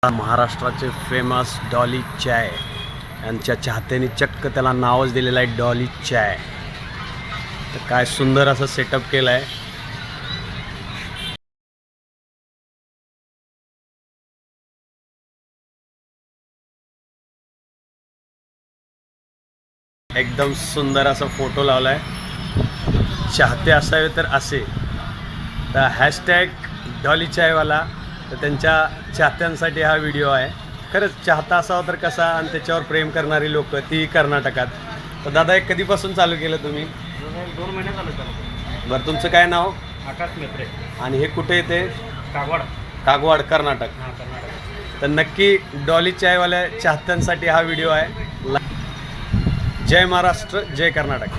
महाराष्ट्राचे famous Dolly चाय यांच्या चाहत्यांनी चक्क त्याला नावच दिलेलं आहे डॉली चाय. तर काय सुंदर असं सेटअप केलं आहे. एकदम सुंदर असा फोटो लावला आहे. चाहते असावे तर असे. तर हॅशटॅग डॉली चायवाला, तर त्यांच्या चाहत्यांसाठी हा व्हिडिओ आहे. खरंच चाहता असावा तर कसा, आणि त्याच्यावर प्रेम करणारी लोक ती कर्नाटकात. तर दादा एक कधीपासून चालू केलं तुम्ही? 2 महिने चालू केलं. बरं, तुमचं काय नाव आकाश मेत्रे, आणि हे कुठे येते? कागवाड. कागवाड, कर्नाटक. हां, कर्नाटक. तर नक्की डॉली चायवाल्या चाहत्यांसाठी हा व्हिडिओ आहे. जय महाराष्ट्र, जय कर्नाटक.